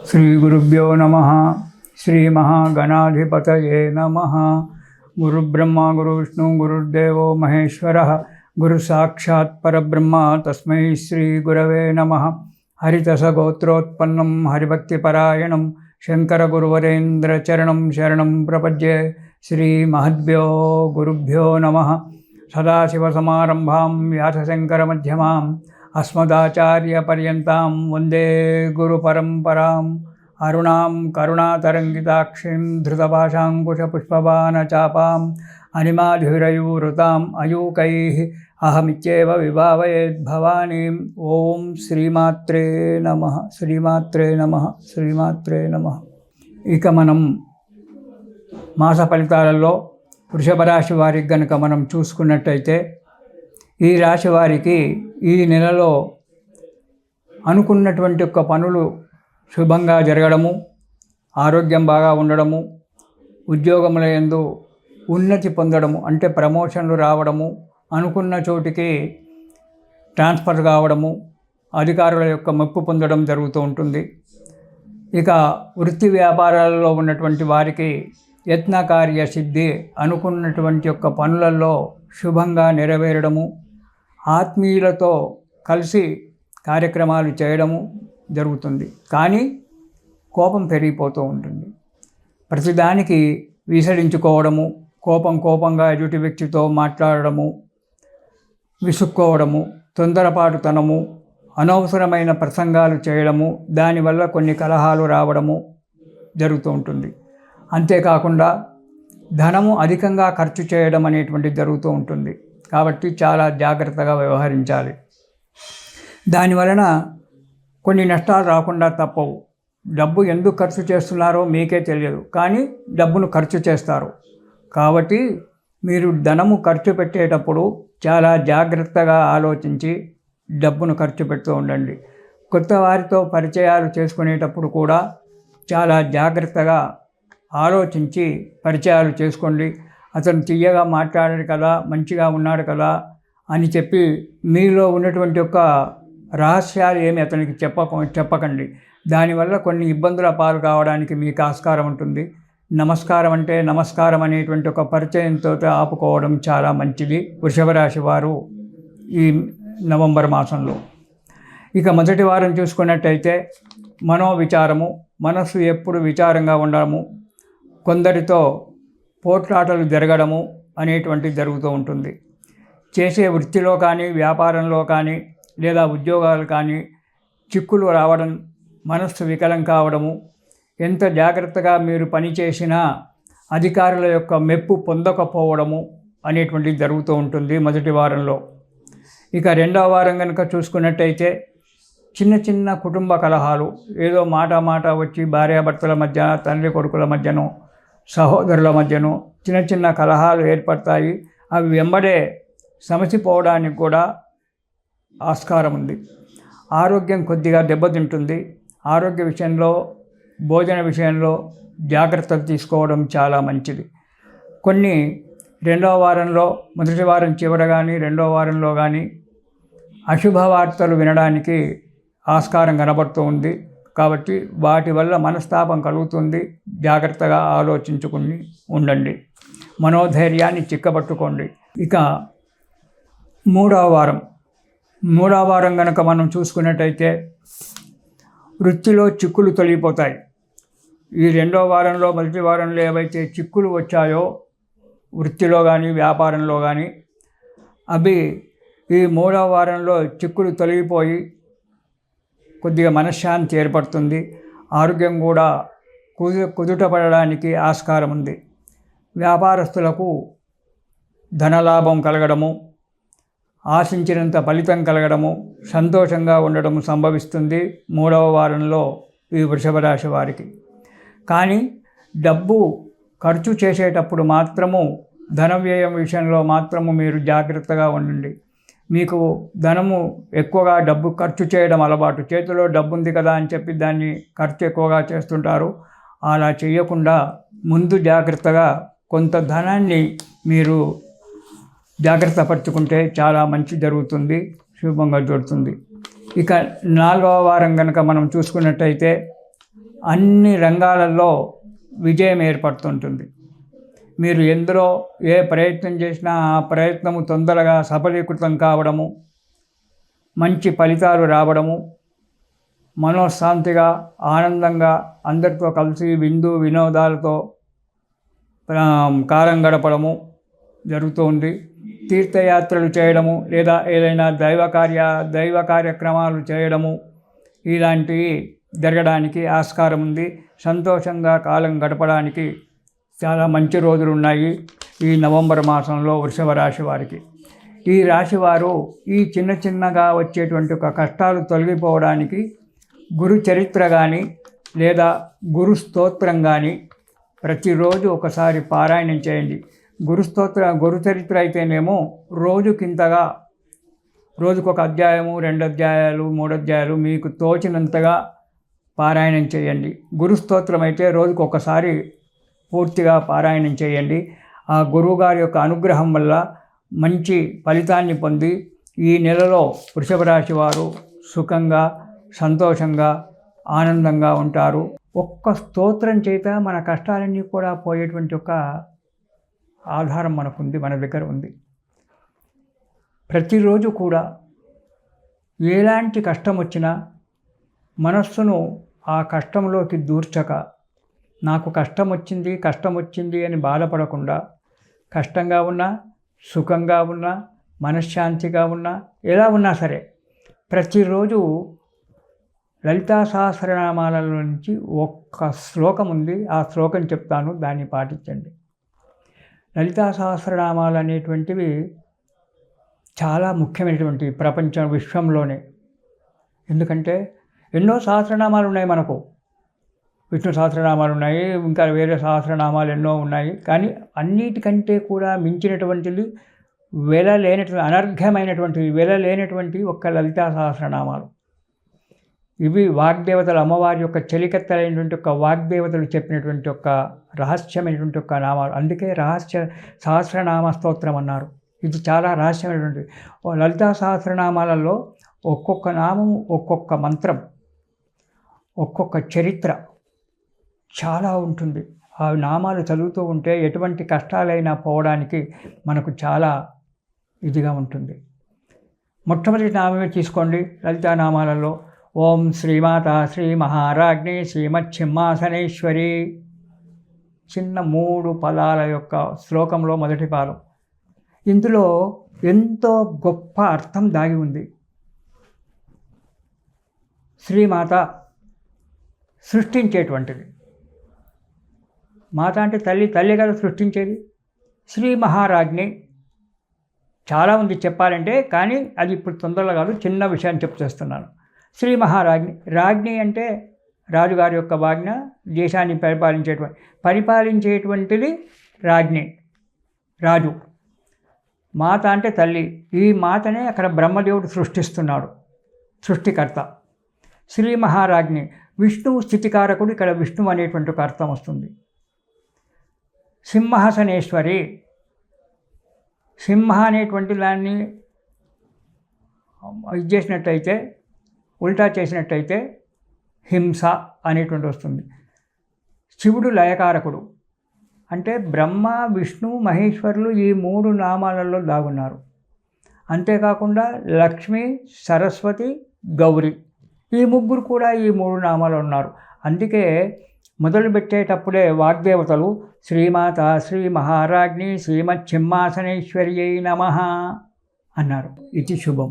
श्रीगुरुभ्यो नमः। श्रीमहागणाधिपतये नमः। गुरुब्रह्मा गुरुविष्णु गुरुर्देवो महेश्वरः गुरुसाक्षात् परब्रह्म तस्मै श्रीगुरवे नमः। हरितसगोत्रोत्पन्नं हरिभक्तिपरायणं शङ्करगुरुवरेन्द्रचरणं शरणं प्रपद्ये। श्रीमहद्भ्यो गुरुभ्यो नमः। सदाशिवसमारम्भां व्यासशङ्करमध्यमाम् अस्मदाचार्यपर्यन्तां वन्दे गुरुपरम्पराम्। अरुणां करुणातरङ्गिताक्षीं धृतपाशाङ्कुशपुष्पबाणचापाम् अनिमाधुरयूरुताम् अयूकैः अहमित्येव विभावयेद्भवानीम्। ओं श्रीमात्रे नमः। श्रीमात्रे नमः। श्रीमात्रे नमः। ఇక మనం మాస ఫలితాలలో వృషభ రాశి వారికి గనుక మనం చూసుకున్నట్టయితే, ఈ రాశి వారికి ఈ నెలలో అనుకున్నటువంటి యొక్క పనులు శుభంగా జరగడము, ఆరోగ్యం బాగా ఉండడము, ఉద్యోగముల యందు ఉన్నతి పొందడము అంటే ప్రమోషన్లు రావడము, అనుకున్న చోటికి ట్రాన్స్ఫర్ కావడము, అధికారుల యొక్క మెప్పు పొందడం జరుగుతూ ఉంటుంది. ఇక వృత్తి వ్యాపారాలలో ఉన్నటువంటి వారికి యత్నకార్య సిద్ధి, అనుకున్నటువంటి యొక్క పనులలో శుభంగా నెరవేరడము, ఆత్మీయులతో కలిసి కార్యక్రమాలు చేయడము జరుగుతుంది. కానీ కోపం పెరిగిపోతూ ఉంటుంది. ప్రతిదానికి విసడించుకోవడము, కోపంగా ఎదుటి వ్యక్తితో మాట్లాడడము, విసుక్కోవడము, తొందరపాటుతనము, అనవసరమైన ప్రసంగాలు చేయడము, దానివల్ల కొన్ని కలహాలు రావడము జరుగుతూ ఉంటుంది. అంతేకాకుండా ధనము అధికంగా ఖర్చు చేయడం అనేటువంటిది జరుగుతూ ఉంటుంది. కాబట్టి చాలా జాగ్రత్తగా వ్యవహరించాలి. దానివలన కొన్ని నష్టాలు రాకుండా తప్పవు. డబ్బు ఎందుకు ఖర్చు చేస్తున్నారో మీకే తెలియదు, కానీ డబ్బును ఖర్చు చేస్తారు. కాబట్టి మీరు ధనము ఖర్చు పెట్టేటప్పుడు చాలా జాగ్రత్తగా ఆలోచించి డబ్బును ఖర్చు పెడుతూ ఉండండి. కొత్త వారితో పరిచయాలు చేసుకునేటప్పుడు కూడా చాలా జాగ్రత్తగా ఆలోచించి పరిచయాలు చేసుకోండి. అతను తీయగా మాట్లాడాడు కదా, మంచిగా ఉన్నాడు కదా అని చెప్పి మీలో ఉన్నటువంటి యొక్క రహస్యాలు ఏమి అతనికి చెప్పకండి. దానివల్ల కొన్ని ఇబ్బందుల పాలు కావడానికి మీకు ఆస్కారం ఉంటుంది. నమస్కారం అంటే నమస్కారం అనేటువంటి ఒక పరిచయంతో ఆపుకోవడం చాలా మంచిది వృషభ రాశి వారు ఈ నవంబర్ మాసంలో. ఇక మొదటి వారం చూసుకున్నట్టయితే మనోవిచారము, మనస్సు ఎప్పుడు విచారంగా ఉండడము, కొందరితో పోట్లాటలు జరగడము అనేటువంటిది జరుగుతూ ఉంటుంది. చేసే వృత్తిలో కానీ, వ్యాపారంలో కానీ, లేదా ఉద్యోగాలు కానీ చిక్కులు రావడం, మనస్సు వికలం కావడము, ఎంత జాగ్రత్తగా మీరు పని చేసినా అధికారుల యొక్క మెప్పు పొందకపోవడము అనేటువంటిది జరుగుతూ ఉంటుంది మొదటి వారంలో. ఇక రెండవ వారం కనుక చూసుకున్నట్టయితే చిన్న కుటుంబ కలహాలు, ఏదో మాట వచ్చి భార్యాభర్తల మధ్య, తండ్రి కొడుకుల మధ్యనో, సహోదరుల మధ్యనో చిన్న కలహాలు ఏర్పడతాయి. అవి వెంబడే సమసిపోవడానికి కూడా ఆస్కారం ఉంది. ఆరోగ్యం కొద్దిగా దెబ్బతింటుంది. ఆరోగ్య విషయంలో, భోజన విషయంలో జాగ్రత్తలు తీసుకోవడం చాలా మంచిది. కొన్ని రెండవ వారంలో, మొదటి వారం చివర కానీ, రెండవ వారంలో కానీ అశుభవార్తలు వినడానికి ఆస్కారం కనబడుతూ ఉంది. కాబట్టి వాటి వల్ల మనస్తాపం కలుగుతుంది. జాగ్రత్తగా ఆలోచించుకుని ఉండండి. మనోధైర్యాన్ని చిక్కబట్టుకోండి. ఇక మూడవ వారం కనుక మనం చూసుకున్నట్టయితే వృత్తిలో చిక్కులు తొలగిపోతాయి. ఈ రెండవ వారంలో, మొదటి వారంలో ఏవైతే చిక్కులు వచ్చాయో వృత్తిలో కానీ, వ్యాపారంలో కానీ, అవి ఈ మూడవ వారంలో చిక్కులు తొలగిపోయి కొద్దిగా మనశ్శాంతి ఏర్పడుతుంది. ఆరోగ్యం కూడా కుదుటపడడానికి ఆస్కారం ఉంది. వ్యాపారస్తులకు ధనలాభం కలగడము, ఆశించినంత ఫలితం కలగడము, సంతోషంగా ఉండడము సంభవిస్తుంది మూడవ వారంలో ఈ వృషభ రాశి వారికి. కానీ డబ్బు ఖర్చు చేసేటప్పుడు మాత్రము, ధన వ్యయం విషయంలో మాత్రము మీరు జాగ్రత్తగా ఉండండి. మీకు ధనము ఎక్కువగా డబ్బు ఖర్చు చేయడం అలవాటు. చేతిలో డబ్బు ఉంది కదా అని చెప్పి దాన్ని ఖర్చు ఎక్కువగా చేస్తుంటారు. అలా చేయకుండా ముందు జాగ్రత్తగా కొంత ధనాన్ని మీరు జాగ్రత్త పరుచుకుంటే చాలా మంచి జరుగుతుంది, శుభంగా జరుగుతుంది. ఇక 4వ వారం కనుక మనం చూసుకున్నట్టయితే అన్ని రంగాలలో విజయం ఏర్పడుతుంటుంది. మీరు ఎందులో ఏ ప్రయత్నం చేసినా ఆ ప్రయత్నము తొందరగా సఫలీకృతం కావడము, మంచి ఫలితాలు రావడము, మనోశాంతిగా ఆనందంగా అందరితో కలిసి విందు వినోదాలతో కాలం గడపడము జరుగుతుంది. తీర్థయాత్రలు చేయడము లేదా ఏదైనా దైవ కార్యక్రమాలు చేయడము ఇలాంటివి జరగడానికి ఆస్కారం ఉంది. సంతోషంగా కాలం గడపడానికి చాలా మంచి రోజులు ఉన్నాయి ఈ నవంబర్ మాసంలో వృషభ రాశి వారికి. ఈ రాశివారు ఈ చిన్నగా వచ్చేటువంటి ఒక కష్టాలు తొలగిపోవడానికి గురు చరిత్ర కానీ లేదా గురు స్తోత్రం కానీ ప్రతిరోజు ఒకసారి పారాయణం చేయండి. గురు చరిత్ర అయితేనేమో రోజుకింతగా, రోజుకొక అధ్యాయము, 2 అధ్యాయాలు, 3 అధ్యాయాలు మీకు తోచినంతగా పారాయణం చేయండి. గురు స్తోత్రం అయితే రోజుకొకసారి పూర్తిగా పారాయణం చేయండి. ఆ గురువుగారి యొక్క అనుగ్రహం వల్ల మంచి ఫలితాన్ని పొంది ఈ నెలలో వృషభ రాశి వారు సుఖంగా, సంతోషంగా, ఆనందంగా ఉంటారు. ఒక్క స్తోత్రం చేత మన కష్టాలన్నీ కూడా పోయేటువంటి ఒక ఆధారం మనకుంది, మన దగ్గర ఉంది. ప్రతిరోజు కూడా ఎలాంటి కష్టం వచ్చినా మనస్సును ఆ కష్టంలోకి దూర్చక, నాకు కష్టం వచ్చింది అని బాధపడకుండా, కష్టంగా ఉన్నా, సుఖంగా ఉన్నా, మనశ్శాంతిగా ఉన్నా, ఎలా ఉన్నా సరే ప్రతిరోజు లలితా సహస్రనామాలలో నుంచి ఒక్క శ్లోకం ఉంది. ఆ శ్లోకం చెప్తాను, దాన్ని పాటించండి. లలితా సహస్రనామాలు అనేటువంటివి చాలా ముఖ్యమైనటువంటి విశ్వంలోనే. ఎందుకంటే ఎన్నో సహస్రనామాలు ఉన్నాయి మనకు. విష్ణు సహస్రనామాలు ఉన్నాయి, ఇంకా వేరే సహస్రనామాలు ఎన్నో ఉన్నాయి. కానీ అన్నిటికంటే కూడా మించినటువంటిది వెలలేనటువంటి ఒక్క లలితా సహస్రనామాలు. ఇవి వాగ్దేవతలు, అమ్మవారి యొక్క చెలికత్తలైనటువంటి ఒక వాగ్దేవతలు చెప్పినటువంటి ఒక రహస్యమైనటువంటి ఒక నామాలు. అందుకే సహస్రనామ స్తోత్రం అన్నారు. ఇది చాలా రహస్యమైనటువంటి లలితా సహస్రనామాలలో ఒక్కొక్క నామము, ఒక్కొక్క మంత్రం, ఒక్కొక్క చరిత్ర చాలా ఉంటుంది. ఆ నామాలు చదువుతూ ఉంటే ఎటువంటి కష్టాలైనా పోవడానికి మనకు చాలా ఇదిగా ఉంటుంది. మొట్టమొదటి నామమే తీసుకోండి లలితా నామాలలో. ఓం శ్రీమాత శ్రీ మహారాజ్ఞి శ్రీమచ్ఛిమ్మాసనేశ్వరి. చిన్న 3 పదాల యొక్క శ్లోకంలో మొదటి పాదం. ఇందులో ఎంతో గొప్ప అర్థం దాగి ఉంది. శ్రీమాత సృష్టించేటువంటిది. మాత అంటే తల్లి కదా సృష్టించేది. శ్రీ మహారాజ్ఞి చాలా ఉంది చెప్పాలంటే, కానీ అది ఇప్పుడు తొందరగా కాదు, చిన్న విషయాన్ని చెప్తేస్తున్నాను. శ్రీ మహారాజ్ఞి, రాజ్ఞి అంటే రాజుగారి యొక్క వాజ్ఞ, దేశాన్ని పరిపాలించేటువంటిది రాజ్ఞి, రాజు. మాత అంటే తల్లి. ఈ మాతనే అక్కడ బ్రహ్మదేవుడు సృష్టిస్తున్నాడు, సృష్టికర్త. శ్రీ మహారాజ్ఞి విష్ణువు స్థితికారకుడు. ఇక్కడ విష్ణువు అనేటువంటి ఒక అర్థం వస్తుంది. సింహాసనేశ్వరి, సింహ అనేటువంటి దాన్ని ఇది చేసినట్టయితే, ఉల్టా చేసినట్టయితే హింస అనేటువంటి వస్తుంది. శివుడు లయకారకుడు. అంటే బ్రహ్మ, విష్ణు, మహేశ్వరులు ఈ 3 నామాలలో దాగున్నారు. అంతేకాకుండా లక్ష్మి, సరస్వతి, గౌరీ ఈ 3 కూడా ఈ 3 నామాలు ఉన్నారు. అందుకే మొదలుపెట్టేటప్పుడే వాగ్దేవతలు శ్రీమాత శ్రీ మహారాజ్ఞి శ్రీమచ్ఛిమ్మాసనేశ్వర్యై నమః అన్నారు. ఇది శుభం.